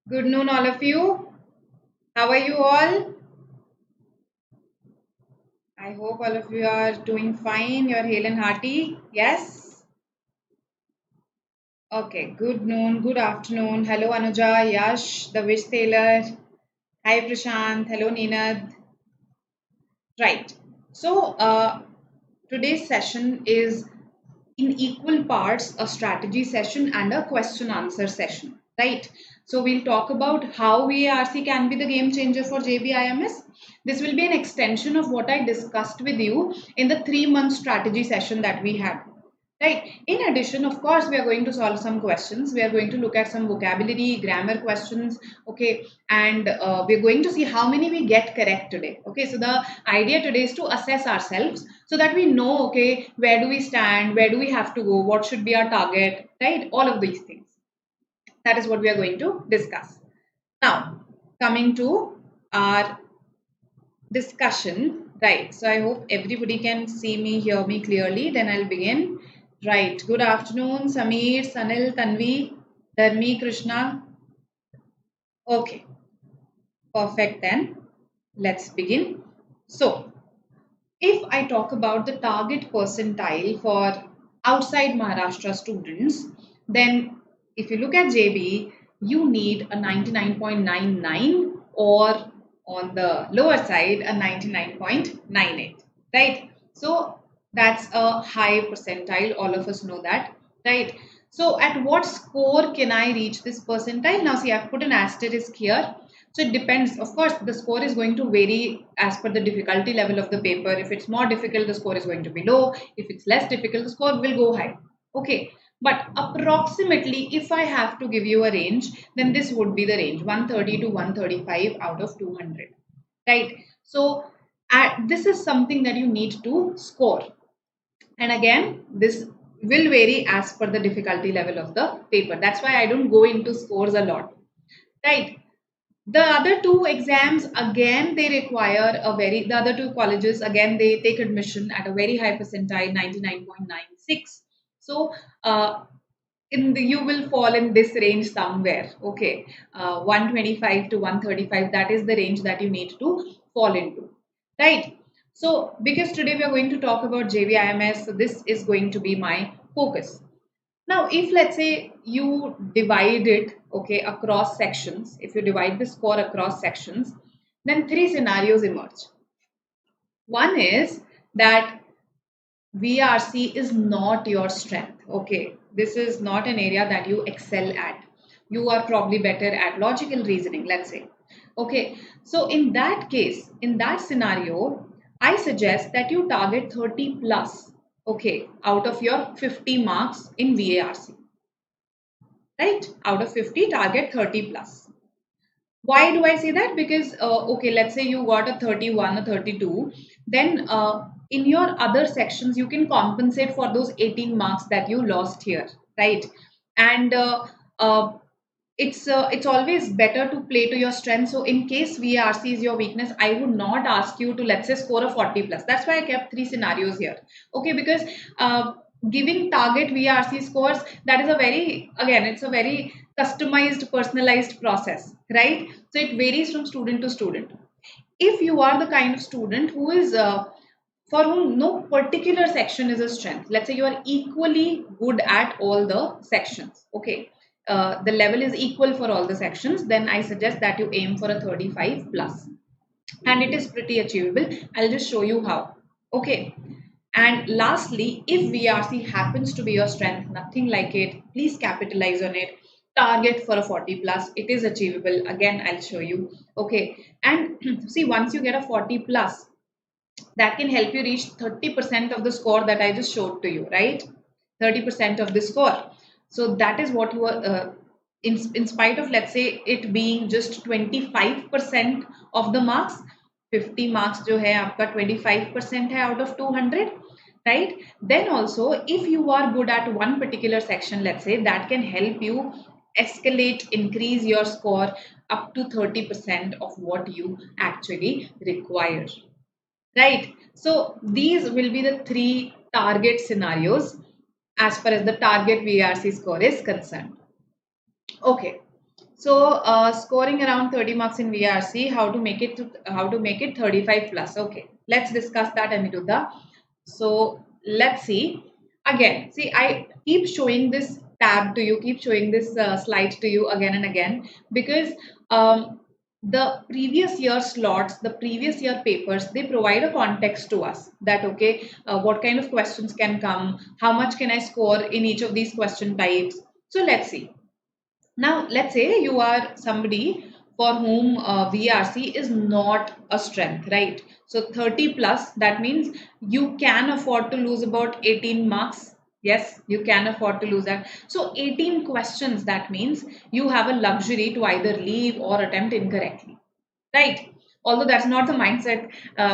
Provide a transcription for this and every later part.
Good noon, all of you. How are you all? I hope all of you are doing fine. You're hale and hearty. Yes? Okay. Good noon, good afternoon. Hello, Anuja, Yash, the Wish Tailor. Hi, Prashant. Hello, Ninad. Right. So, today's session is in equal parts a strategy session and a question answer session, right? So we'll talk about how VARC can be the game changer for JBIMS. This will be an extension of what I discussed with you in the 3-month strategy session that we had, right? In addition, of course, we are going to solve some questions. We are going to look at some vocabulary, grammar questions, okay? And we're going to see how many we get correct today, okay? So the idea today is to assess ourselves so that we know, okay, where do we stand, where do we have to go, what should be our target, right? All of these things. That is what we are going to discuss. Now, coming to our discussion, right? So I hope everybody can see me, hear me clearly. Then I'll begin. Right. Good afternoon, Sameer, Sanil, Tanvi, Dharmi, Krishna. Okay. Perfect then. Let's begin. So, if I talk about the target percentile for outside Maharashtra students, then if you look at JB, you need a 99.99 or on the lower side a 99.98, right? So that's a high percentile. All of us know that, right? So at what score can I reach this percentile? Now see, I've put an asterisk here. So it depends. Of course, the score is going to vary as per the difficulty level of the paper. If it's more difficult, the score is going to be low. If it's less difficult, the score will go high. Okay. But approximately, if I have to give you a range, then this would be the range 130 to 135 out of 200. Right. So this is something that you need to score. And again, this will vary as per the difficulty level of the paper. That's why I don't go into scores a lot. Right. The other two exams, again, they require the other two colleges, again, they take admission at a very high percentile, 99.96. So, you will fall in this range somewhere, okay? 125 to 135, that is the range that you need to fall into, right? So, because today we are going to talk about JVIMS, so this is going to be my focus. Now, if let's say you divide it, okay, across sections, if you divide the score across sections, then three scenarios emerge. One is that VRC is not your strength, okay. This is not an area that you excel at. You are probably better at logical reasoning, let's say. Okay, so in that case, in that scenario, I suggest that you target 30 plus, okay, out of your 50 marks in VARC, right? Out of 50, target 30 plus. Why do I say that? Because, okay, let's say you got a 31 or 32, then in your other sections, you can compensate for those 18 marks that you lost here, right? And it's always better to play to your strength. So in case VRC is your weakness, I would not ask you to, let's say, score a 40 plus. That's why I kept three scenarios here. Okay, because giving target VRC scores, that is a very, again, it's a very customized, personalized process, right? So it varies from student to student. If you are the kind of student who is for whom no particular section is a strength, let's say you are equally good at all the sections, okay, the level is equal for all the sections, then I suggest that you aim for a 35 plus, and it is pretty achievable. I'll just show you how. Okay. And lastly, if VRC happens to be your strength, nothing like it, please capitalize on it. Target for a 40 plus. It is achievable. Again, I'll show you. Okay. And see, once you get a 40 plus, that can help you reach 30% of the score that I just showed to you, right? 30% of the score. So that is what you are, in spite of, let's say, it being just 25% of the marks, 50 marks जो है आपका 25% है out of 200, right? Then also, if you are good at one particular section, let's say, that can help you escalate, increase your score up to 30% of what you actually require. Right. So these will be the three target scenarios as far as the target VRC score is concerned. Okay. So scoring around 30 marks in VRC, how to make it 35 plus. Okay, let's discuss that, Aniruddha. So let's see. Again, see, I keep showing this tab to you, keep showing this slide to you again and again, because the previous year slots, the previous year papers, they provide a context to us that, okay, what kind of questions can come, how much can I score in each of these question types. So let's see. Now, let's say you are somebody for whom VRC is not a strength, right? So 30 plus, that means you can afford to lose about 18 marks. Yes, you can afford to lose that. So 18 questions, that means you have a luxury to either leave or attempt incorrectly, right? Although that's not the mindset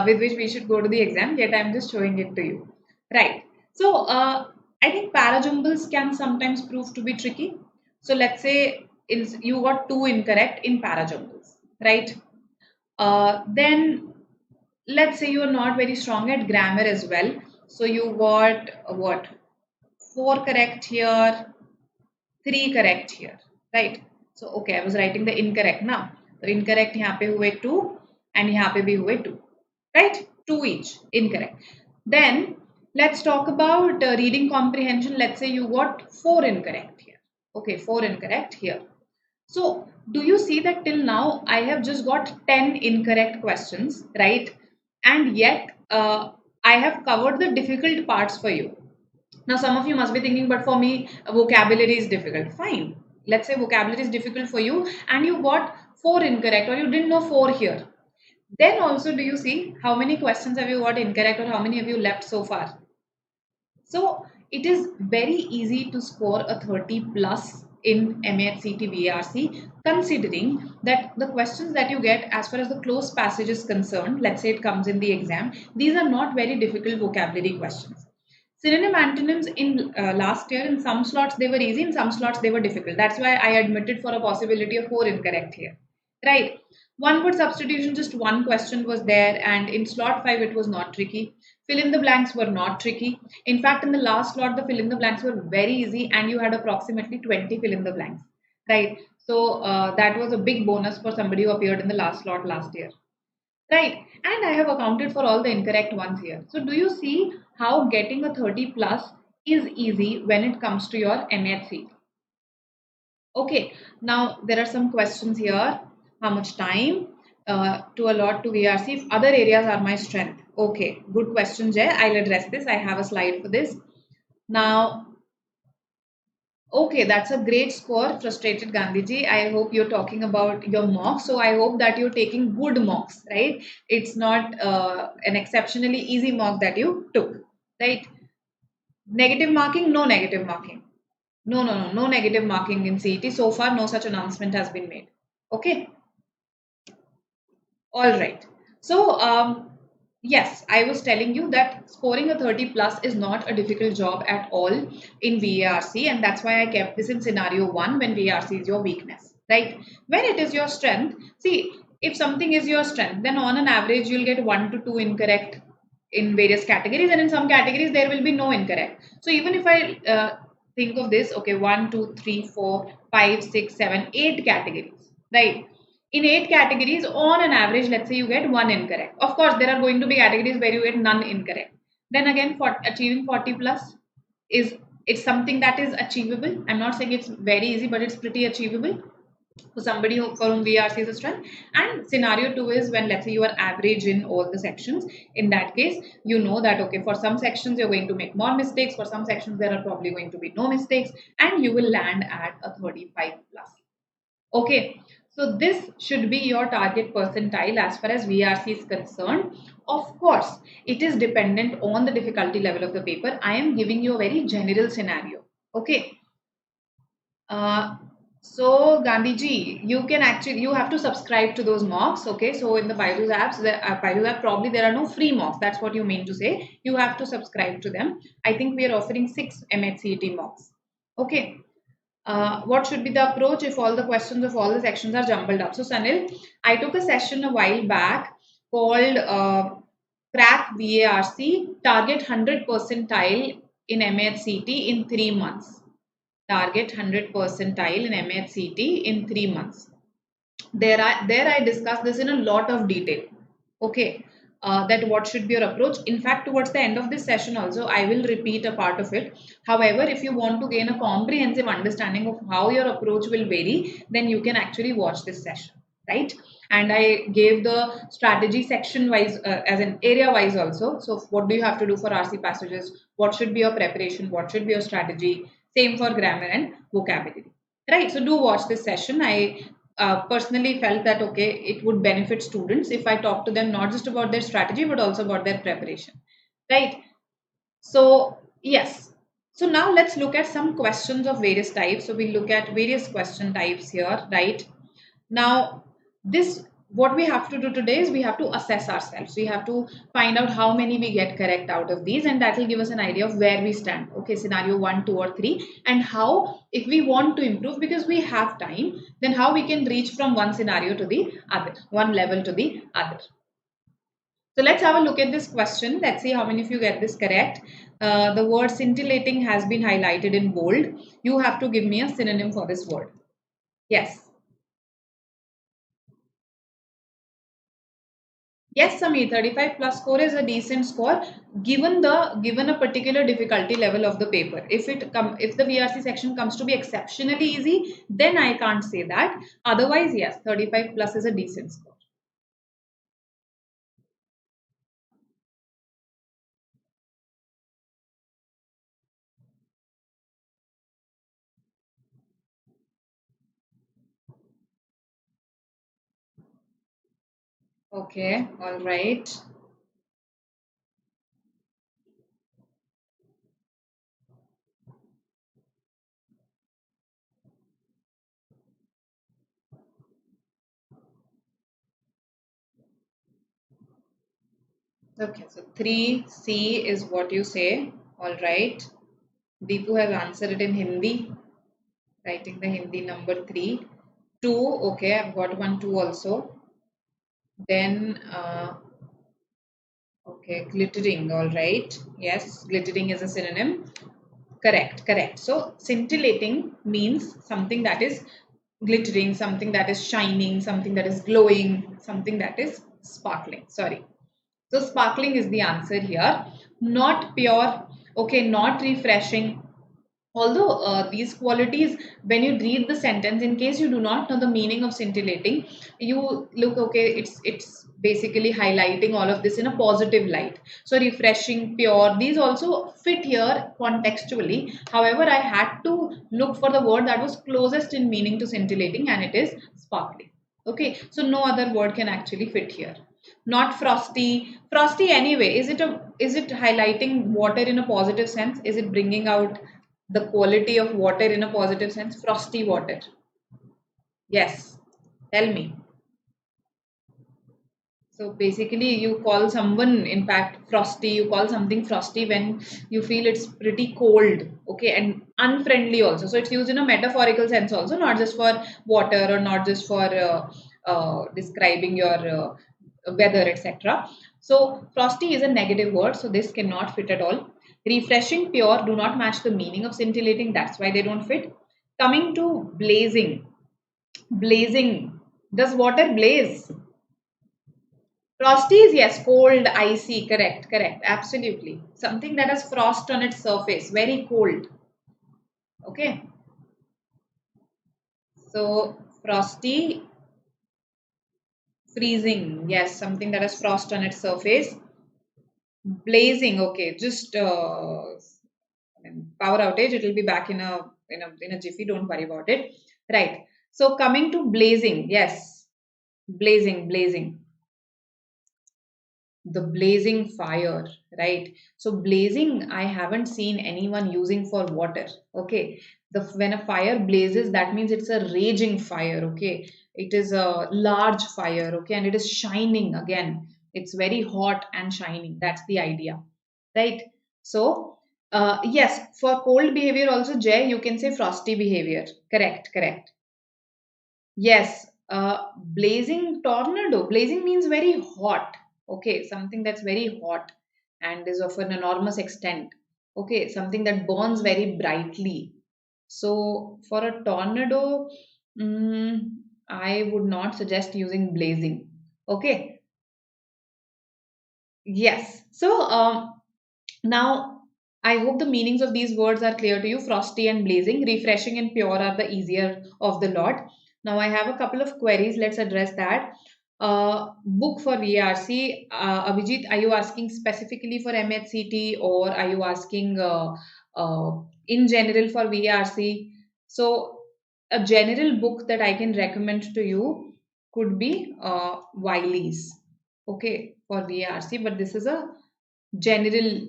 with which we should go to the exam, yet I'm just showing it to you, right? So I think parajumbles can sometimes prove to be tricky. So let's say you got two incorrect in parajumbles, right? Then let's say you are not very strong at grammar as well. So you got what? Four correct here, three correct here, right? So okay, I was writing the incorrect now. So incorrect यहाँ पे हुए two and यहाँ पे भी हुए two, right? Two each incorrect. Then let's talk about reading comprehension. Let's say you got four incorrect here. Okay, four incorrect here. So do you see that till now I have just got 10 incorrect questions, right? And yet I have covered the difficult parts for you. Now, some of you must be thinking, but for me, vocabulary is difficult. Fine. Let's say vocabulary is difficult for you and you got four incorrect or you didn't know four here. Then also, do you see how many questions have you got incorrect or how many have you left so far? So, it is very easy to score a 30 plus in MAHCET VRC, considering that the questions that you get as far as the close passage is concerned, let's say it comes in the exam, these are not very difficult vocabulary questions. Synonym antonyms in last year, in some slots they were easy, in some slots they were difficult. That's why I admitted for a possibility of four incorrect here, right? One word substitution, just one question was there, and in slot 5 it was not tricky. Fill in the blanks were not tricky. In fact, in the last slot, the fill in the blanks were very easy, and you had approximately 20 fill in the blanks, right? So that was a big bonus for somebody who appeared in the last slot last year. Right, and I have accounted for all the incorrect ones here. So do you see how getting a 30 plus is easy when it comes to your MHC? Okay, now there are some questions here. How much time to allot to VRC if other areas are my strength? Okay, good question, Jay. I'll address this. I have a slide for this. Now, okay, that's a great score, frustrated Gandhiji. I hope you're talking about your mocks. So I hope that you're taking good mocks, right? It's not an exceptionally easy mock that you took, right? Negative marking, no negative marking. No negative marking in CET. So far, no such announcement has been made. Okay. All right. So, yes, I was telling you that scoring a 30 plus is not a difficult job at all in VARC, and that's why I kept this in scenario 1 when VARC is your weakness, right? When it is your strength, see, if something is your strength, then on an average you'll get 1 to 2 incorrect in various categories, and in some categories there will be no incorrect. So even if I think of this, okay, 1, 2, 3, 4, 5, 6, 7, 8 categories, right? In 8 categories, on an average, let's say you get 1 incorrect. Of course, there are going to be categories where you get none incorrect. Then again, for achieving 40 plus is it's something that is achievable. I'm not saying it's very easy, but it's pretty achievable for somebody for whom VRC is a strength. And scenario 2 is when, let's say, you are average in all the sections. In that case, you know that, okay, for some sections you're going to make more mistakes. For some sections there are probably going to be no mistakes, and you will land at a 35 plus. Okay, so this should be your target percentile as far as VRC is concerned. Of course, it is dependent on the difficulty level of the paper. I am giving you a very general scenario. Okay. So Gandhiji, you have to subscribe to those mocks. Okay, so in the BYJU'S apps, BYJU'S app, probably there are no free mocks. That's what you mean to say. You have to subscribe to them. I think we are offering 6 MHCET mocks. Okay. What should be the approach if all the questions of all the sections are jumbled up? So Sanil, I took a session a while back called Crack VARC, Target 100 Percentile in MAHCET in 3 months. target 100 percentile in MAHCET in 3 months. There I discussed this in a lot of detail. Okay, that what should be your approach. In fact, towards the end of this session also, I will repeat a part of it. However, if you want to gain a comprehensive understanding of how your approach will vary, then you can actually watch this session, right? And I gave the strategy section wise as an area wise also. So what do you have to do for RC passages? What should be your preparation? What should be your strategy? Same for grammar and vocabulary, right? So do watch this session. I personally felt that okay, it would benefit students if I talk to them not just about their strategy but also about their preparation, right? So yes, so now let's look at some questions of various types. So we look at various question types here, right? Now, this what we have to do today is we have to assess ourselves. We have to find out how many we get correct out of these, and that will give us an idea of where we stand. Okay, scenario 1, 2, or 3, and how, if we want to improve because we have time, then how we can reach from one scenario to the other, one level to the other. So let's have a look at this question. Let's see how many of you get this correct. The word scintillating has been highlighted in bold. You have to give me a synonym for this word. Yes. Yes, Samir, 35 plus score is a decent score given a particular difficulty level of the paper. If the VRC section comes to be exceptionally easy, then I can't say that. Otherwise, yes, 35 plus is a decent score. Okay, all right. Okay, so 3C is what you say. All right. Deepu has answered it in Hindi, writing the Hindi number 3. 2, okay, I've got 1, 2 also. Then, okay, glittering, all right. Yes, glittering is a synonym. Correct, correct. So, scintillating means something that is glittering, something that is shining, something that is glowing, something that is sparkling. Sorry. So, sparkling is the answer here. Not pure, okay, not refreshing, although these qualities, when you read the sentence, in case you do not know the meaning of scintillating, you look, okay, it's basically highlighting all of this in a positive light. So refreshing, pure, these also fit here contextually. However, I had to look for the word that was closest in meaning to scintillating, and it is sparkling. Okay, so no other word can actually fit here. Not frosty. Frosty anyway, is it highlighting water in a positive sense? Is it bringing out the quality of water in a positive sense? Frosty water. Yes, tell me. So basically, you call someone, in fact, frosty, you call something frosty when you feel it's pretty cold, okay, and unfriendly also. So it's used in a metaphorical sense also, not just for water or not just for describing your weather, etc. So frosty is a negative word, so this cannot fit at all. Refreshing, pure do not match the meaning of scintillating, that's why they don't fit. Coming to blazing. Blazing. Does water blaze? Frosty is, yes, cold, icy, correct, correct, absolutely. Something that has frost on its surface, very cold. Okay. So, frosty, freezing, yes, something that has frost on its surface. Blazing, okay, just power outage, it will be back in a jiffy, don't worry about it. Right. So, coming to blazing, yes, blazing. The blazing fire, right? So blazing, I haven't seen anyone using for water. Okay, when a fire blazes, that means it's a raging fire. Okay, it is a large fire. Okay, and it is shining again. It's very hot and shining. That's the idea, right? So yes, for cold behavior also, Jay, you can say frosty behavior. Correct. Yes, blazing tornado. Blazing means very hot. Okay, something that's very hot and is of an enormous extent. Okay, something that burns very brightly. So for a tornado, I would not suggest using blazing. Okay. Yes. So now I hope the meanings of these words are clear to you. Frosty and blazing, refreshing and pure are the easier of the lot. Now I have a couple of queries. Let's address that. Book for VRC. Abhijit, are you asking specifically for MHCT or are you asking in general for VRC? So a general book that I can recommend to you could be Wiley's. Okay, for VRC, but this is general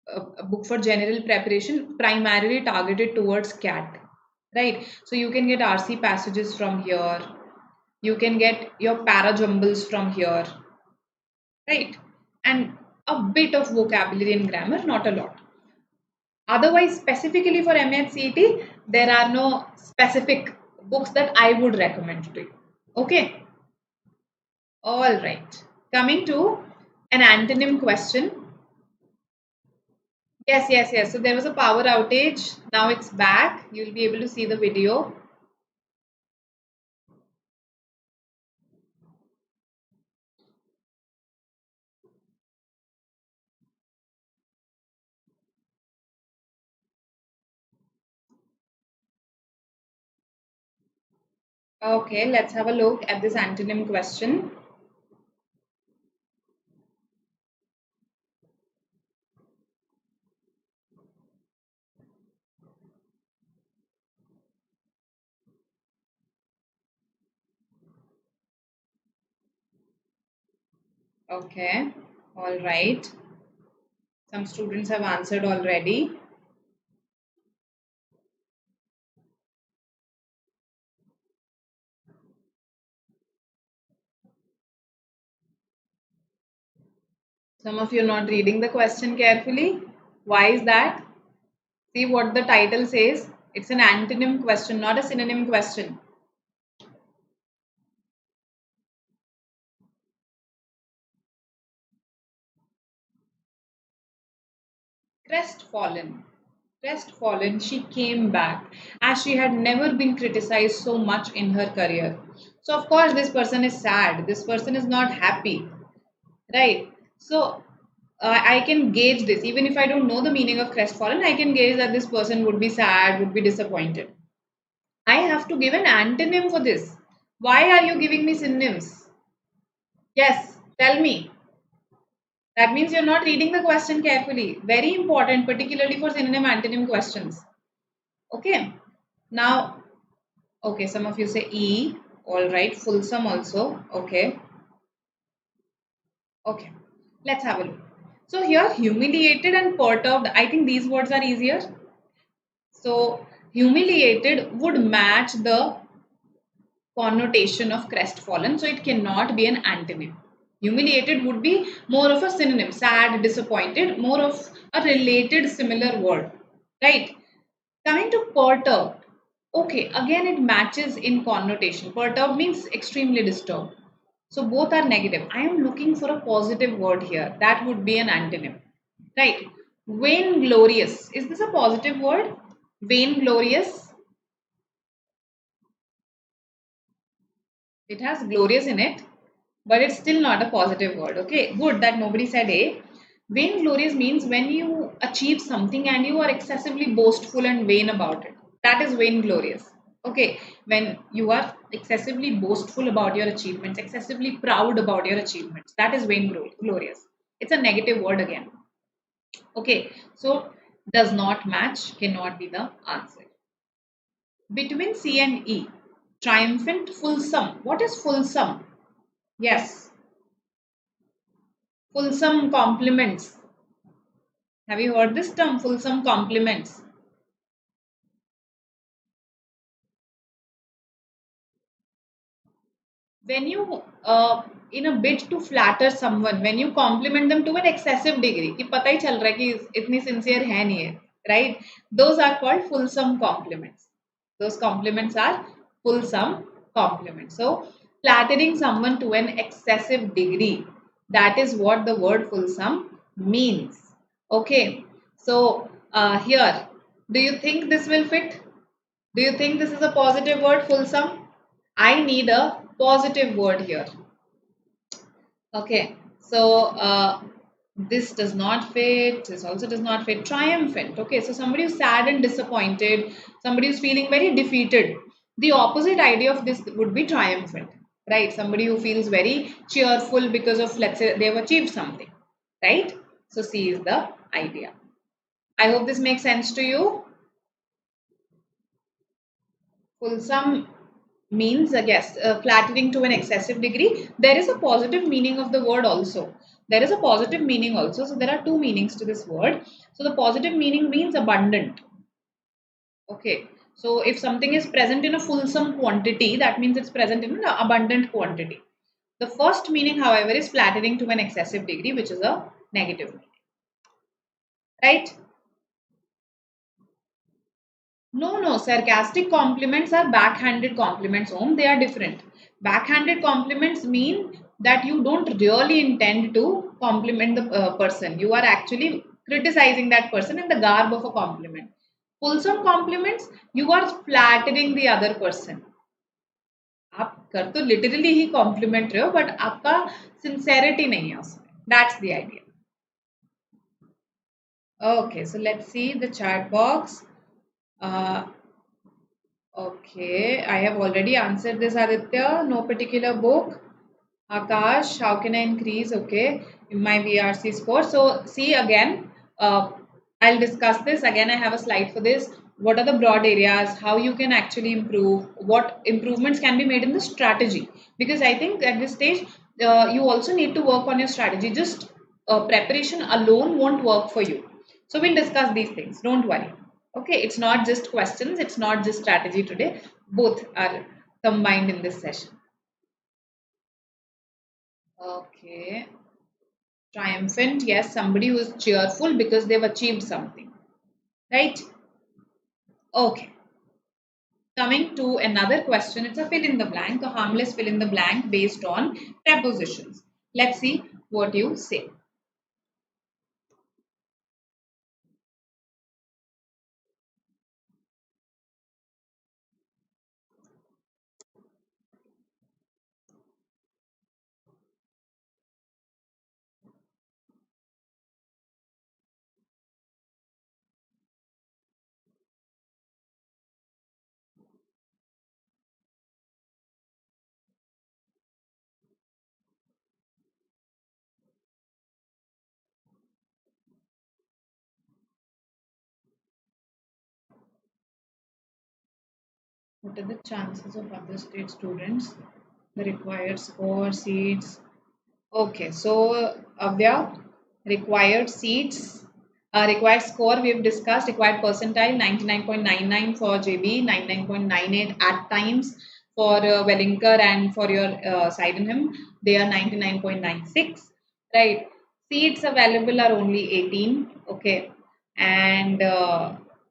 a book for general preparation primarily targeted towards cat, right? So you can get RC passages from here, you can get your para jumbles from here, right? And a bit of vocabulary and grammar, not a lot. Otherwise, specifically for MHCET, there are no specific books that I would recommend to you. Okay, all right, coming to an antonym question. Yes, yes, yes. So there was a power outage. Now it's back. You'll be able to see the video. Okay, let's have a look at this antonym question. Okay, all right. Some students have answered already. Some of you are not reading the question carefully. Why is that? See what the title says. It's an antonym question, not a synonym question. Crestfallen. Crestfallen, she came back as she had never been criticized so much in her career. So, of course, this person is sad. This person is not happy, right? So, I can gauge this. Even if I don't know the meaning of crestfallen, I can gauge that this person would be sad, would be disappointed. I have to give an antonym for this. Why are you giving me synonyms? Yes, tell me. That means you're not reading the question carefully. Very important, particularly for synonym antonym questions. Okay. Now, okay, some of you say E. All right. Fulsome also. Okay. Okay. Let's have a look. So here, humiliated and perturbed. I think these words are easier. So, humiliated would match the connotation of crestfallen. So, it cannot be an antonym. Humiliated would be more of a synonym. Sad, disappointed, more of a related similar word. Right? Coming to perturbed. Okay, again it matches in connotation. Perturbed means extremely disturbed. So both are negative. I am looking for a positive word here. That would be an antonym. Right. Vainglorious. Is this a positive word? Vainglorious. It has glorious in it, but it's still not a positive word. Okay, good that nobody said A. Vainglorious means when you achieve something and you are excessively boastful and vain about it. That is vainglorious. Okay, when you are excessively boastful about your achievements, excessively proud about your achievements, that is vainglorious. It's a negative word again. Okay, so does not match, cannot be the answer. Between C and E, triumphant, fulsome. What is fulsome? Yes, fulsome compliments. Have you heard this term, fulsome compliments? When you, in a bid to flatter someone, when you compliment them to an excessive degree, कि पता ही चल रहा है कि इतनी sincere है नहीं है, right? Those are called fulsome compliments. Those compliments are fulsome compliments. So, flattering someone to an excessive degree, that is what the word fulsome means. Okay. So, here, do you think this will fit? Do you think this is a positive word, fulsome? I need a positive word here. Okay, so this does not fit. This also does not fit. Triumphant. Okay, so somebody who's sad and disappointed, somebody who's feeling very defeated. The opposite idea of this would be triumphant, right? Somebody who feels very cheerful because of, let's say, they've achieved something, right? So C is the idea. I hope this makes sense to you. Fulsome means, yes, flattering to an excessive degree. There is a positive meaning of the word also. There is a positive meaning also. So there are two meanings to this word. So the positive meaning means abundant. Okay. So if something is present in a fulsome quantity, that means it's present in an abundant quantity. The first meaning, however, is flattering to an excessive degree, which is a negative meaning. Right? No, no, sarcastic compliments are backhanded compliments, Om. They are different. Backhanded compliments mean that you don't really intend to compliment the person. You are actually criticizing that person in the garb of a compliment. Wholesome compliments, you are flattering the other person. आप कर तो literally ही compliment रहे हो, but आपका sincerity नहीं है उसमें. That's the idea. Okay, so let's see the chat box. Uh, Okay, I have already answered this, Aditya. No particular book. Akash, how can I increase? Okay, in my VRC score. So, see again, I'll discuss this. Again, I have a slide for this. What are the broad areas? How you can actually improve? What improvements can be made in the strategy? Because I think at this stage, you also need to work on your strategy. Just preparation alone won't work for you. So, we'll discuss these things. Don't worry. Okay, it's not just questions, it's not just strategy today. Both are combined in this session. Okay. Triumphant, yes, somebody who is cheerful because they've achieved something. Right? Okay. Coming to another question, it's a fill in the blank, a harmless fill in the blank based on prepositions. Let's see what you say. What are the chances of other state students? The required score, seats. Okay, so Avya, required seats, required score we have discussed, required percentile 99.99 for JB, 99.98 at times for Wellinker and for your Sydenham, they are 99.96, right? Seats available are only 18, okay, and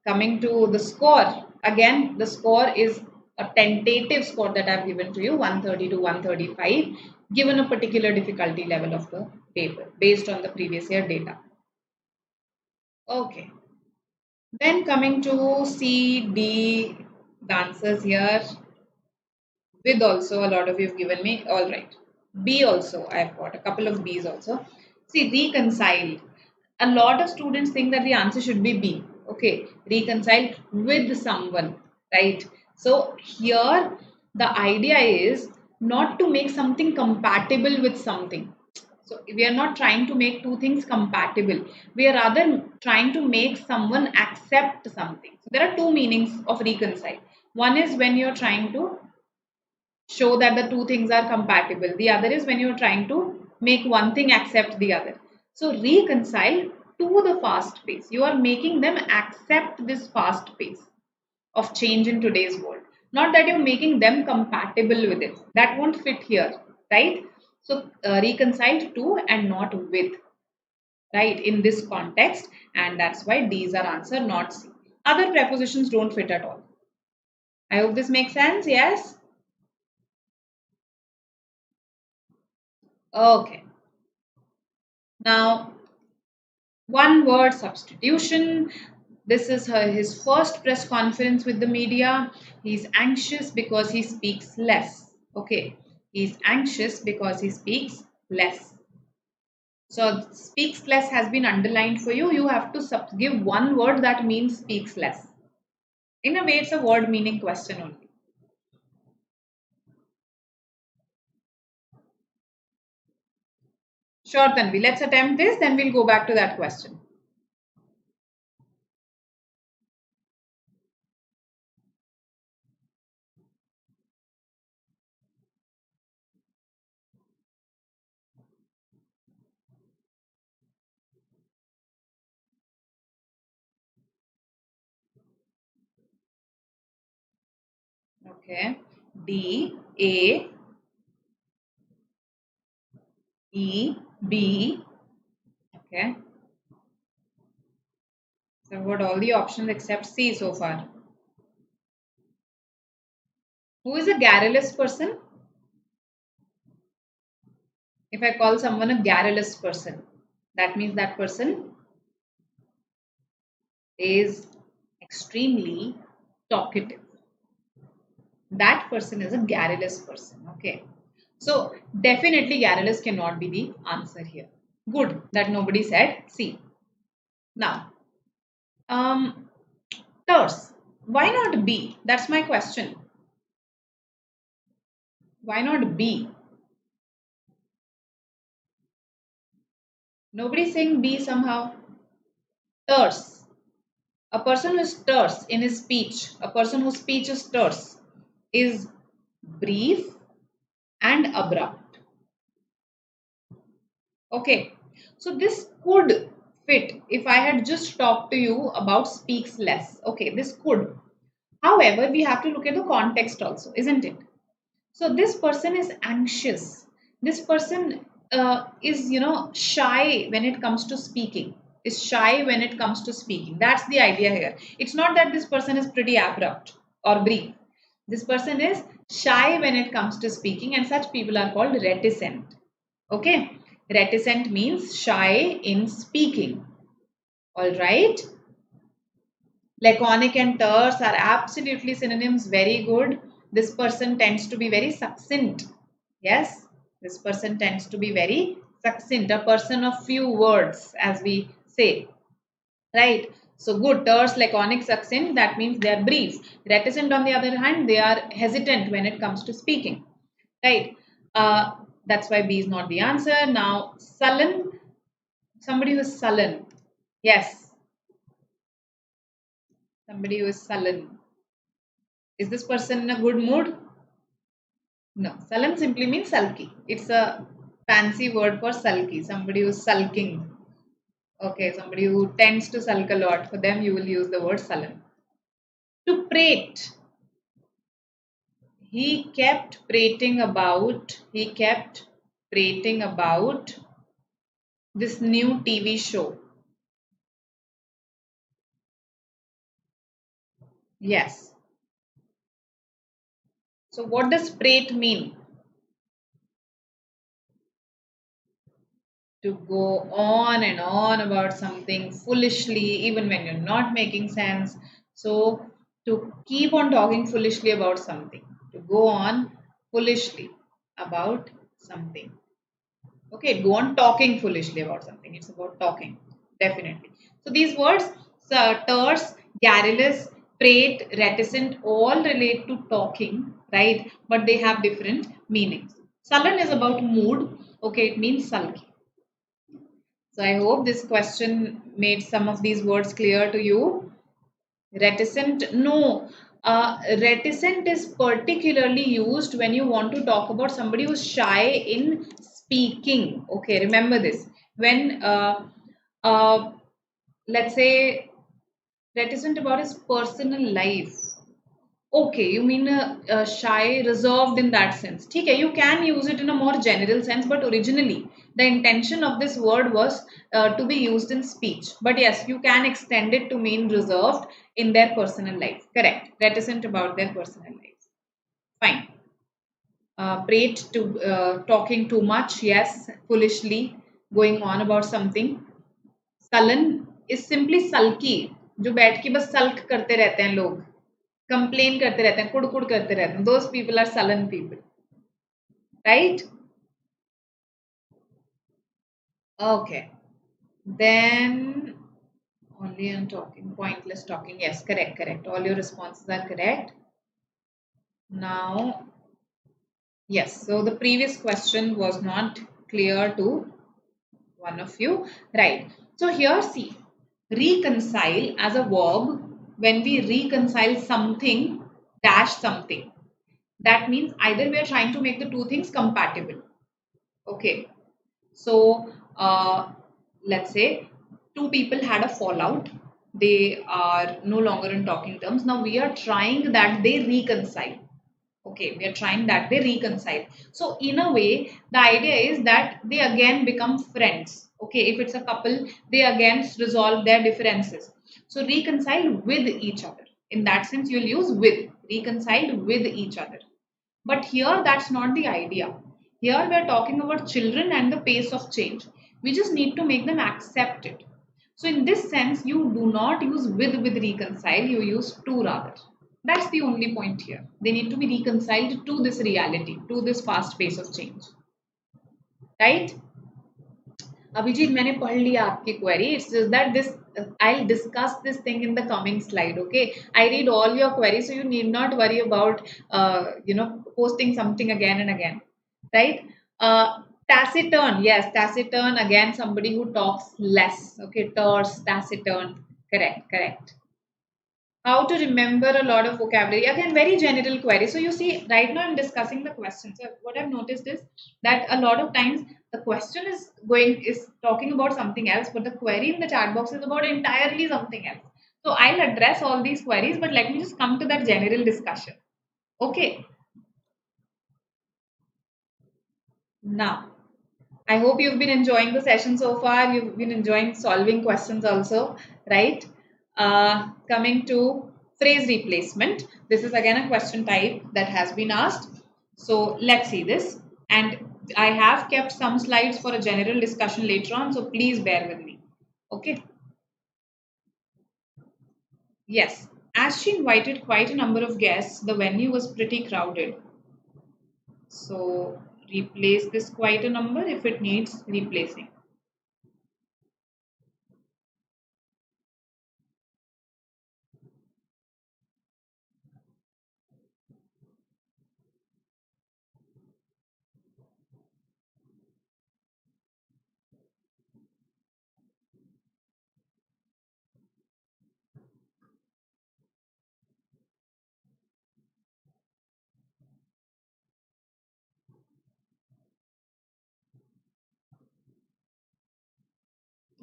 coming to the score, again, the score is a tentative score that I've given to you, 130 to 135, given a particular difficulty level of the paper based on the previous year data. Okay. Then coming to C, D, the answers here with also a lot of you have given me. All right. B also, I've got a couple of B's also. See, reconcile. A lot of students think that the answer should be B. Okay. Reconcile with someone, right? So here the idea is not to make something compatible with something. So we are not trying to make two things compatible. We are rather trying to make someone accept something. So there are two meanings of reconcile. One is when you're trying to show that the two things are compatible. The other is when you're trying to make one thing accept the other. So reconcile to the fast pace. You are making them accept this fast pace of change in today's world. Not that you're making them compatible with it. That won't fit here, right? So reconcile to and not with, right, in this context. And that's why D is our answer, not C. Other prepositions don't fit at all. I hope this makes sense. Yes? Okay. Now, one word substitution. This is his first press conference with the media. He's anxious because he speaks less. Okay, he's anxious because he speaks less. So speaks less has been underlined for you. You have to give one word that means speaks less. In a way, it's a word meaning question only. Sure, Tanvi. Let's attempt this, then we'll go back to that question. Okay. D, A, E, B. Okay. So I've got all the options except C so far. Who is a garrulous person? If I call someone a garrulous person, that means that person is extremely talkative. That person is a garrulous person. Okay. So definitely garrulous cannot be the answer here. Good that nobody said C. Now, terse. Why not B? That's my question. Why not B? Nobody's saying B somehow. Terse. A person who is terse in his speech, a person whose speech is terse, is brief and abrupt. Okay, so this could fit if I had just talked to you about speaks less. Okay, this could. However, we have to look at the context also, isn't it? So this person is anxious. This person is, shy when it comes to speaking. Is shy when it comes to speaking. That's the idea here. It's not that this person is pretty abrupt or brief. This person is shy when it comes to speaking, and such people are called reticent. Okay, reticent means shy in speaking. All right. Laconic and terse are absolutely synonyms. Very good. This person tends to be very succinct. Yes, this person tends to be very succinct. A person of few words, as we say. Right. So good. Terse, laconic, succinct. That means they are brief. Reticent, on the other hand, they are hesitant when it comes to speaking. Right. That's why B is not the answer. Now, sullen. Somebody who is sullen. Yes. Somebody who is sullen. Is this person in a good mood? No. Sullen simply means sulky. It's a fancy word for sulky. Somebody who is sulking. Okay, somebody who tends to sulk a lot. For them, you will use the word sullen. To prate. He kept prating about this new TV show. Yes. So what does prate mean? To go on and on about something foolishly, even when you're not making sense. So to keep on talking foolishly about something, to go on foolishly about something. Okay, go on talking foolishly about something. It's about talking, definitely. So these words, terse, garrulous, prate, reticent, all relate to talking, right? But they have different meanings. Sullen is about mood. Okay, it means sulky. So I hope this question made some of these words clear to you. Reticent, no. Reticent is particularly used when you want to talk about somebody who's shy in speaking. Okay, remember this. When, uh, let's say, reticent about his personal life. Okay, you mean shy, reserved in that sense. Okay, you can use it in a more general sense, but originally the intention of this word was to be used in speech. But yes, you can extend it to mean reserved in their personal life. Correct. Reticent about their personal life. Fine. Prate to talking too much. Yes, foolishly going on about something. Sullen is simply sulky. जो बैठ के बस सल्क करते रहते हैं लोग, complain करते रहते हैं, कुड़ करते रहते हैं, those people are sullen people, right? Okay, then only on talking, pointless talking. Yes, correct. All your responses are correct. Now, yes, so the previous question was not clear to one of you, right? So here, see, reconcile as a verb, when we reconcile something dash something, that means either we are trying to make the two things compatible. Okay, so let's say two people had a fallout, they are no longer in talking terms. Now we are trying that they reconcile. Okay, we are trying that they reconcile. So in a way, the idea is that they again become friends. Okay, if it's a couple, they again resolve their differences. So reconcile with each other. In that sense, you'll use with, reconciled with each other. But here, that's not the idea. Here, we are talking about children and the pace of change. We just need to make them accept it. So in this sense, you do not use with reconcile, you use to rather. That's the only point here. They need to be reconciled to this reality, to this fast pace of change. Right? Abhijit, मैंने पढ़ लिया आपकी query. It's just that this I'll discuss this thing in the coming slide. Okay, I read all your queries, so you need not worry about posting something again and again. Right? Taciturn, yes, taciturn again. Somebody who talks less. Okay, terse, taciturn. Correct. How to remember a lot of vocabulary, again very general query. So you see, right now I'm discussing the question. So what I've noticed is that a lot of times the question is talking about something else, but the query in the chat box is about entirely something else. So I'll address all these queries, but let me just come to that general discussion. Okay, now I hope you've been enjoying the session so far. You've been enjoying solving questions also, right? Coming to phrase replacement. This is again a question type that has been asked. So let's see this. And I have kept some slides for a general discussion later on, so please bear with me. Okay. Yes. As she invited quite a number of guests, the venue was pretty crowded. So replace this quite a number if it needs replacing.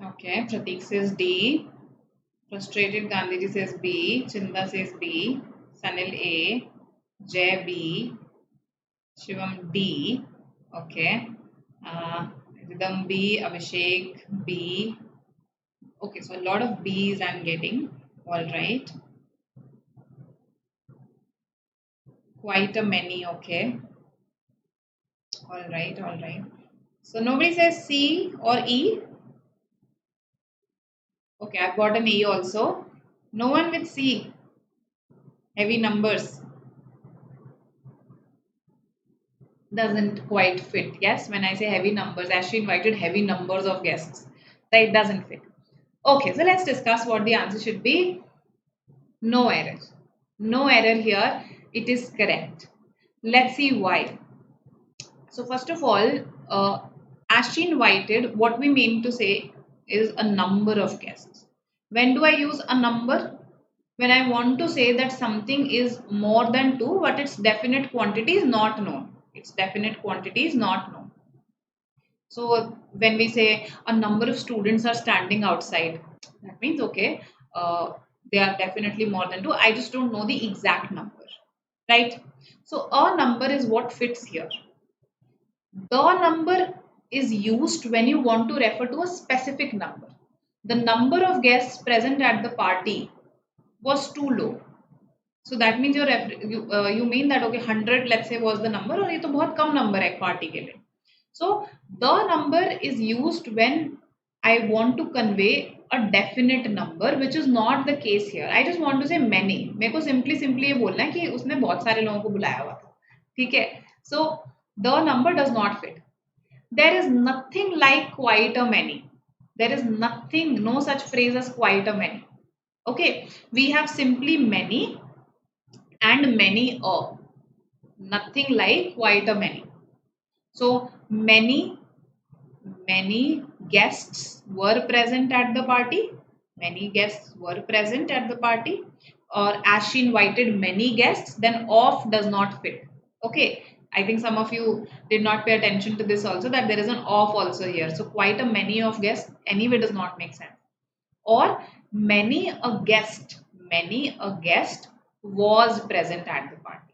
Okay, Pratik says D. Frustrated Gandhiji says B. Chinda says B. Sanil A. Jay B. Shivam D. Okay. Ridham B. Abhishek B. Okay, so a lot of B's I'm getting. All right. Quite a many. Okay. All right. So nobody says C or E. Okay, I've got an E also. No one with C. Heavy numbers. Doesn't quite fit. Yes, when I say heavy numbers, as she invited heavy numbers of guests, that doesn't fit. Okay, so let's discuss what the answer should be. No error. No error here. It is correct. Let's see why. So first of all, as she invited, what we mean to say is a number of guests. When do I use a number? When I want to say that something is more than 2, but its definite quantity is not known. Its definite quantity is not known. So when we say a number of students are standing outside, that means okay, they are definitely more than 2. I just don't know the exact number, right? So a number is what fits here. The number is used when you want to refer to a specific number. The number of guests present at the party was too low. So that means you mean that okay 100 let's say was the number और ये तो बहुत कम number है एक party के लिए. So the number is used when I want to convey a definite number, which is not the case here. I just want to say many. मेरे को simply ये बोलना है कि उसने बहुत सारे लोगों को बुलाया हुआ था, ठीक है? So the number does not fit. There is nothing like quite a many. There is nothing, no such phrase as quite a many. Okay, we have simply many and many a. Nothing like quite a many. So many guests were present at the party. Many guests were present at the party. Or as she invited many guests, then of does not fit. Okay, I think some of you did not pay attention to this also, that there is an of also here. So quite a many of guests anyway does not make sense. Or many a guest was present at the party.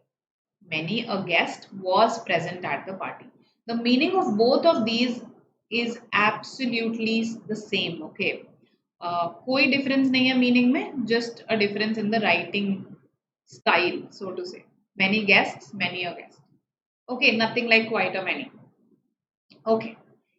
Many a guest was present at the party. The meaning of both of these is absolutely the same. Okay, कोई difference नहीं है meaning में, just a difference in the writing style, so to say. Many guests, many a guest. Okay, nothing like quite a many. Okay,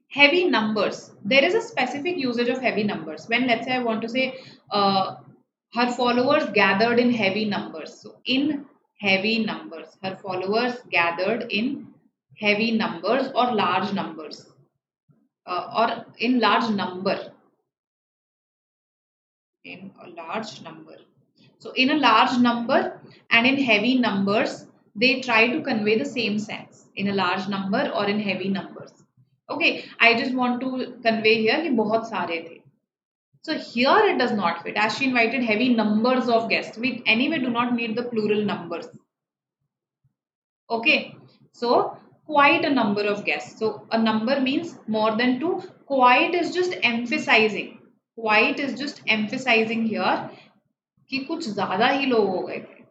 heavy numbers. There is a specific usage of heavy numbers. When, let's say, I want to say her followers gathered in heavy numbers. So in heavy numbers, her followers gathered in heavy numbers or large numbers, or in large number. In a large number. So in a large number and in heavy numbers, they try to convey the same sense. In a large number or in heavy numbers. Okay, I just want to convey here कि बहुत सारे थे. So here it does not fit. As she invited heavy numbers of guests, we anyway do not need the plural numbers. Okay, so quite a number of guests. So a number means more than two. Quite is just emphasizing. Quite is just emphasizing here कि कुछ ज़्यादा ही लोग हो गए थे.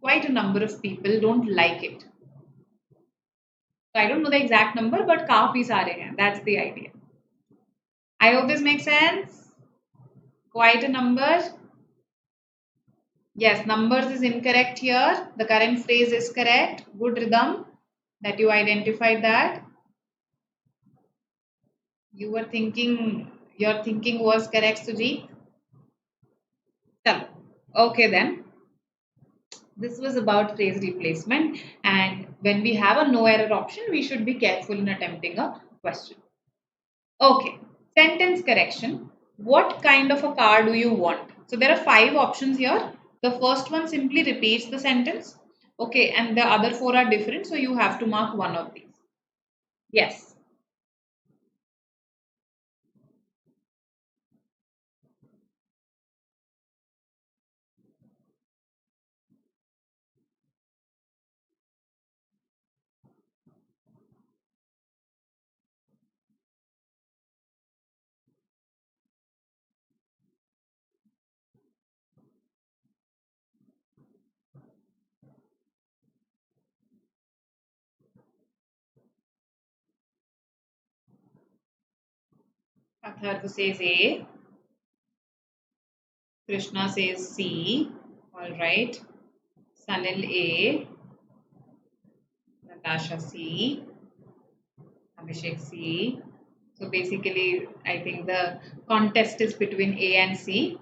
Quite a number of people don't like it. So I don't know the exact number, but काफी सारे हैं. That's the idea. I hope this makes sense. Quite a number. Yes, numbers is incorrect here. The current phrase is correct. Good rhythm that you identified that. You were thinking, your thinking was correct, Sujit. Okay then. This was about phrase replacement, and when we have a no error option, we should be careful in attempting a question. Okay, sentence correction. What kind of a car do you want? So there are 5 options here. The first one simply repeats the sentence. Okay, and the other 4 are different, so you have to mark one of these. Yes. Atharva says A. Krishna says C. Alright. Sanil A. Natasha C. Abhishek C. So basically, I think the contest is between A and C.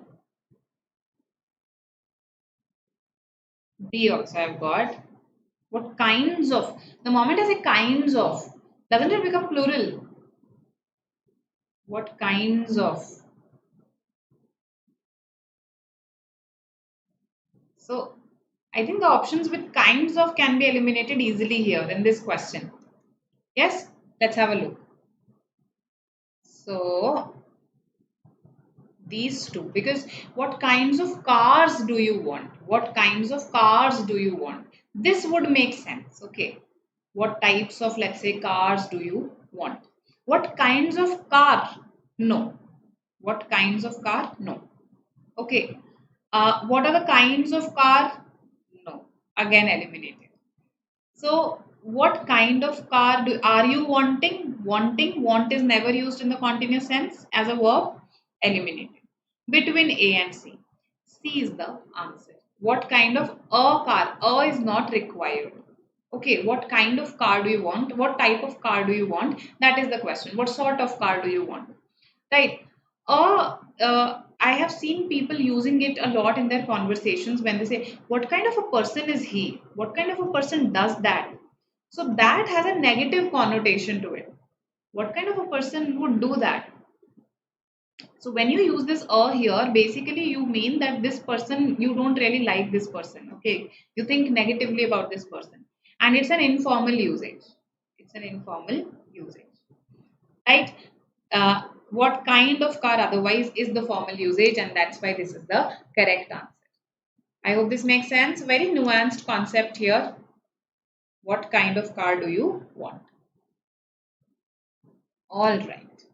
D also I've got. What kinds of? The moment I say kinds of, doesn't it become plural? What kinds of? So I think the options with kinds of can be eliminated easily here in this question. Yes, let's have a look. So these two, because what kinds of cars do you want? What kinds of cars do you want? This would make sense. Okay, what types of, let's say, cars do you want? What kinds of car? No. What kinds of car? No. Okay, what are the kinds of car? No, again eliminated. So what kind of car are you wanting? Wanting, want is never used in the continuous sense as a verb. Eliminated. Between A and C. C is the answer. What kind of a car? A is not required. Okay, what kind of car do you want? What type of car do you want? That is the question. What sort of car do you want? Right. I have seen people using it a lot in their conversations when they say, "What kind of a person is he? What kind of a person does that?" So that has a negative connotation to it. What kind of a person would do that? So when you use this here, basically you mean that this person, you don't really like this person. Okay. You think negatively about this person. And it's an informal usage. It's an informal usage. Right? What kind of car otherwise is the formal usage, and that's why this is the correct answer. I hope this makes sense. Very nuanced concept here. What kind of car do you want? All right.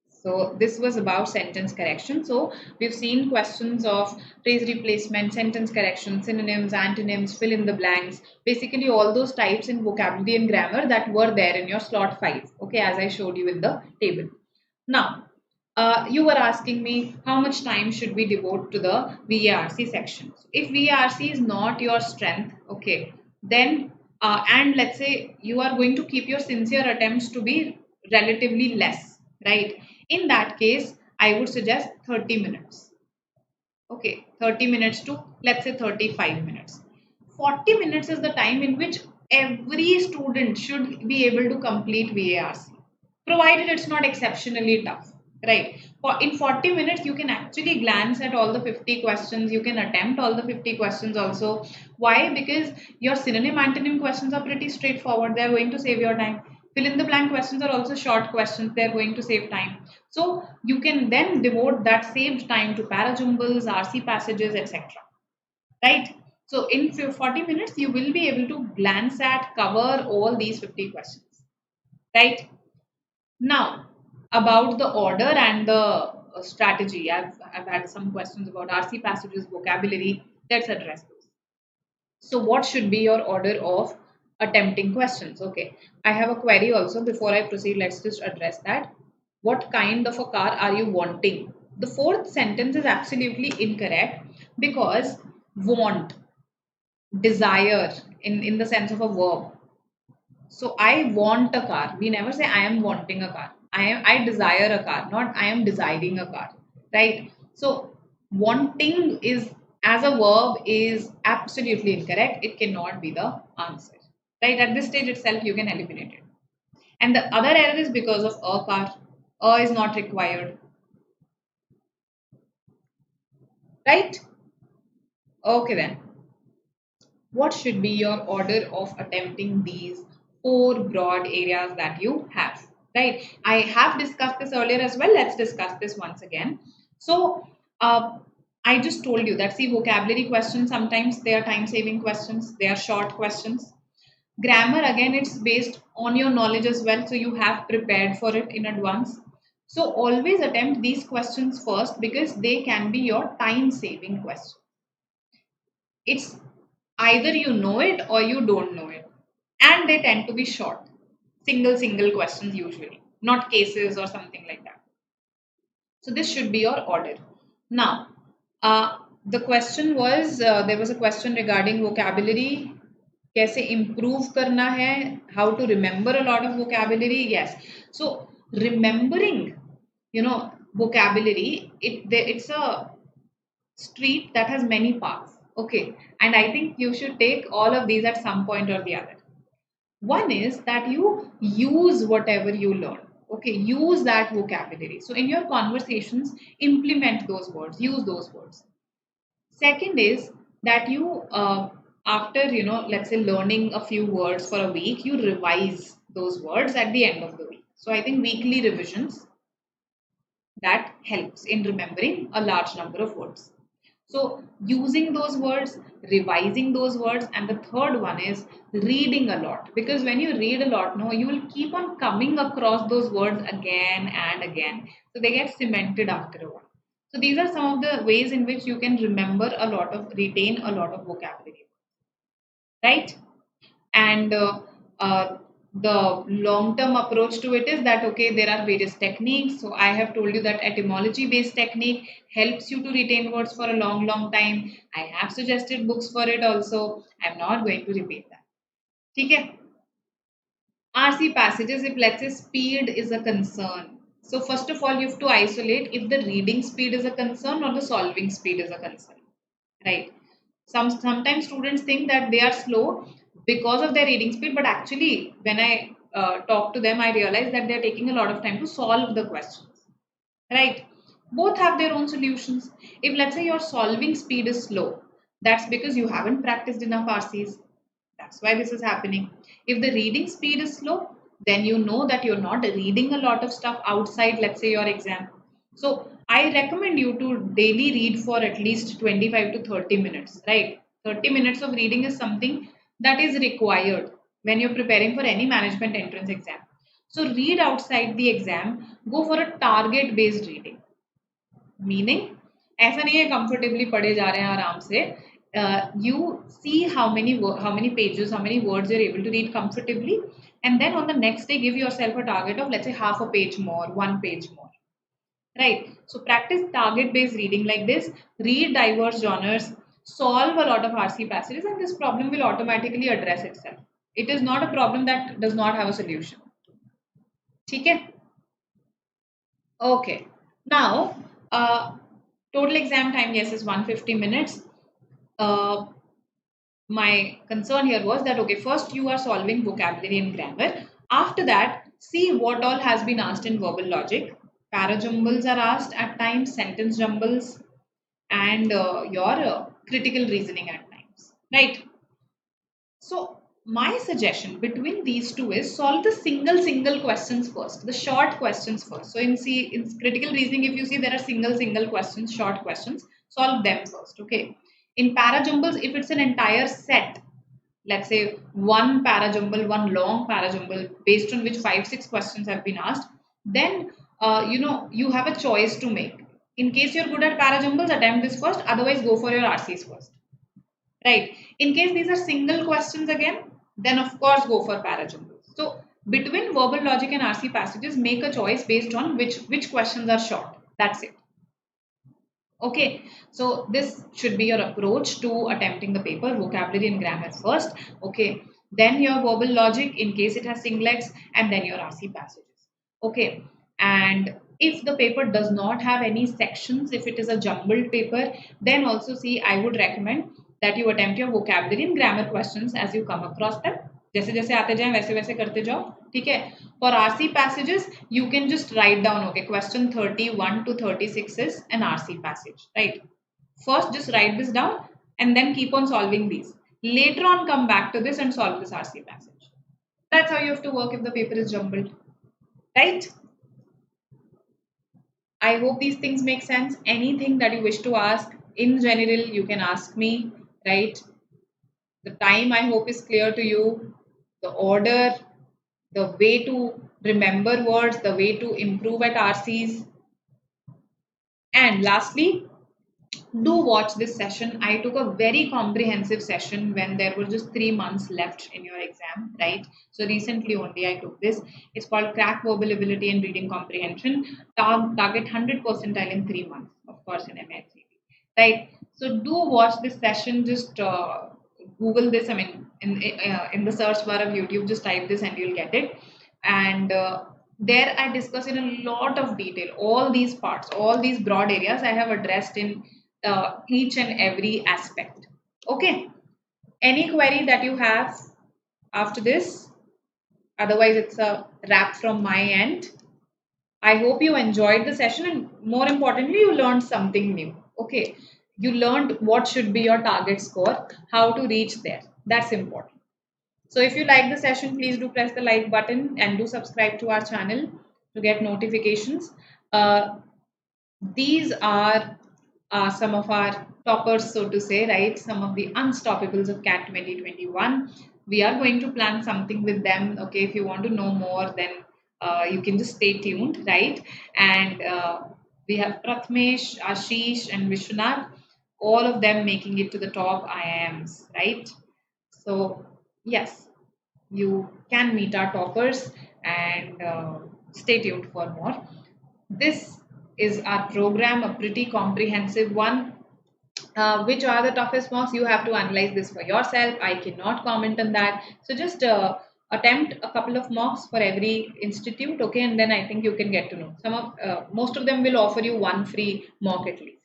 So this was about sentence correction. So we've seen questions of phrase replacement, sentence correction, synonyms, antonyms, fill in the blanks, basically all those types in vocabulary and grammar that were there in your slot 5, okay, as I showed you in the table. Now, you were asking me how much time should we devote to the VARC section. If VARC is not your strength, okay, then and let's say you are going to keep your sincere attempts to be relatively less, right? In that case, I would suggest 30 minutes. Okay, 30 minutes to let's say 35 minutes. 40 minutes is the time in which every student should be able to complete VARC, provided it's not exceptionally tough, right? In 40 minutes, you can actually glance at all the 50 questions. You can attempt all the 50 questions also. Why? Because your synonym antonym questions are pretty straightforward. They're going to save your time. Fill in the blank questions are also short questions. They're going to save time. So you can then devote that saved time to parajumbles, RC passages, etc. Right? So in 40 minutes, you will be able to glance at, cover all these 50 questions. Right? Now, about the order and the strategy, I've had some questions about RC passages, vocabulary. Let's address those. So, what should be your order of attempting questions? Okay, I have a query also. Before I proceed, let's just address that. What kind of a car are you wanting? The fourth sentence is absolutely incorrect because want, desire in the sense of a verb. So I want a car. We never say I am wanting a car. I desire a car, not I am desiring a car. Right? So wanting is as a verb is absolutely incorrect. It cannot be the answer. Right? At this stage itself you can eliminate it. And the other error is because of a car. A is not required. Right? Okay then. What should be your order of attempting these four broad areas that you have, right? I have discussed this earlier as well. Let's discuss this once again. So I just told you that, see, vocabulary questions, sometimes they are time saving questions, they are short questions. Grammar, again, it's based on your knowledge as well, so you have prepared for it in advance. So always attempt these questions first because they can be your time saving questions. It's either you know it or you don't know it, and they tend to be short, single questions usually, not cases or something like that. So this should be your order. Now, the question was, there was a question regarding vocabulary. कैसे improve करना है, how to remember a lot of vocabulary. Yes, so remembering, vocabulary, it's a street that has many paths. Okay, and I think you should take all of these at some point or the other. One is that you use whatever you learn. Okay, use that vocabulary. So in your conversations, implement those words, use those words. Second is that you, after, let's say learning a few words for a week, you revise those words at the end of the week. So I think weekly revisions, that helps in remembering a large number of words. So using those words, revising those words, and the third one is reading a lot. Because when you read a lot, no, you will keep on coming across those words again and again. So they get cemented after a while. So these are some of the ways in which you can retain a lot of vocabulary, right? And the long term approach to it is that, okay, there are various techniques. So I have told you that etymology based technique helps you to retain words for a long time. I have suggested books for it also. I'm not going to repeat that. Okay. RC passages, if let's say speed is a concern, So first of all, you have to isolate if the reading speed is a concern or the solving speed is a concern, right? Sometimes students think that they are slow because of their reading speed, but actually when I talk to them, I realize that they are taking a lot of time to solve the questions, right? Both have their own solutions. If let's say your solving speed is slow, that's because you haven't practiced enough RCs. That's why this is happening. If the reading speed is slow, then you know that you're not reading a lot of stuff outside, let's say, your exam. So I recommend you to daily read for at least 25 to 30 minutes, right? 30 minutes of reading is something that is required when you're preparing for any management entrance exam. So read outside the exam, go for a target based reading. Meaning ऐसा नहीं है comfortably पढ़े जा रहे हैं आराम से you see how many pages, how many words you're able to read comfortably, and then on the next day give yourself a target of, let's say, half a page more, 1 page more, right? So practice target based reading like this. Read diverse genres, solve a lot of RC passages, and this problem will automatically address itself. It is not a problem that does not have a solution. ठीक है? Okay. Now, total exam time, yes, is 150 minutes. My concern here was that, okay, first you are solving vocabulary and grammar. After that, see what all has been asked in verbal logic. Parajumbles are asked at times, sentence jumbles, and your critical reasoning at times, right? So my suggestion between these two is solve the single questions first, the short questions first. So in critical reasoning, if you see there are single questions, short questions, solve them first. Okay. In parajumbles, if it's an entire set, let's say one parajumble, one long parajumble based on which 5-6 questions have been asked, then you have a choice to make. In case you're good at parajumbles, attempt this first. Otherwise, go for your RCs first. Right. In case these are single questions again, then of course go for parajumbles. So between verbal logic and RC passages, make a choice based on which questions are short. That's it. Okay. So this should be your approach to attempting the paper. Vocabulary and grammar first. Okay. Then your verbal logic in case it has singlets, and then your RC passages. Okay. And if the paper does not have any sections, if it is a jumbled paper, then also see, I would recommend that you attempt your vocabulary and grammar questions as you come across them. जैसे जैसे आते जाएं वैसे वैसे करते जाओ, ठीक है? For RC passages, you can just write down, okay, question 31 to 36 is an RC passage, right? First, just write this down and then keep on solving these. Later on, come back to this and solve this RC passage. That's how you have to work if the paper is jumbled, right? I hope these things make sense. Anything that you wish to ask in general, you can ask me, right? The time, I hope, is clear to you. The order, the way to remember words, the way to improve at RCs. And lastly, do watch this session. I took a very comprehensive session when there were just 3 months left in your exam, right? So recently only I took this. It's called Crack Verbal Ability and Reading Comprehension. Target 100 percentile in 3 months, of course, in MAHCET, right? So do watch this session. Just Google this. I mean, in the search bar of YouTube, just type this and you'll get it. And there I discuss in a lot of detail all these parts, all these broad areas I have addressed in each and every aspect. Okay. Any query that you have after this? Otherwise, it's a wrap from my end. I hope you enjoyed the session, and more importantly, you learned something new. Okay. You learned what should be your target score, how to reach there. That's important. So if you like the session, please do press the like button and do subscribe to our channel to get notifications. These are some of our toppers, so to say, right? Some of the unstoppables of CAT 2021. We are going to plan something with them. Okay, if you want to know more, then you can just stay tuned, right? And we have Prathmesh, Ashish, and Vishwanath, all of them making it to the top IIMs, right? So yes, you can meet our toppers, and stay tuned for more. This is our program, a pretty comprehensive one. Which are the toughest marks? You have to analyze this for yourself. I cannot comment on that. So just attempt a couple of mocks for every institute, okay, and then I think you can get to know. Most of them will offer you one free mock at least.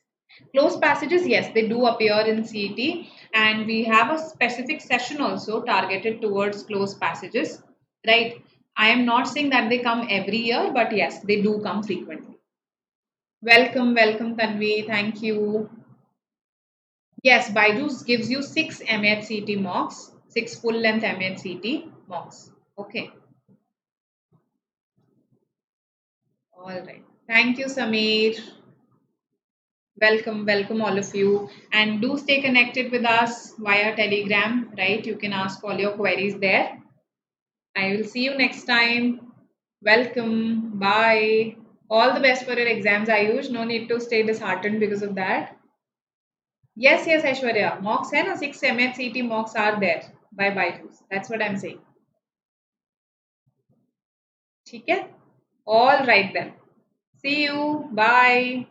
Closed passages, yes, they do appear in CET, and we have a specific session also targeted towards closed passages, right? I am not saying that they come every year, but yes, they do come frequently. Welcome, welcome, Tanvi. Thank you. Yes, BYJU'S gives you 6 MAHCET mocks, 6 full length MAHCET mocks. Okay. All right. Thank you, Sameer. Welcome, welcome all of you. And do stay connected with us via Telegram, right? You can ask all your queries there. I will see you next time. Welcome. Bye. All the best for your exams, Ayush. No need to stay disheartened because of that. Yes, yes, Aishwarya. Mocks hai na, 6 MHCT mocks are there by BYJU'S. That's what I'm saying. ठीक है? All right then. See you. Bye.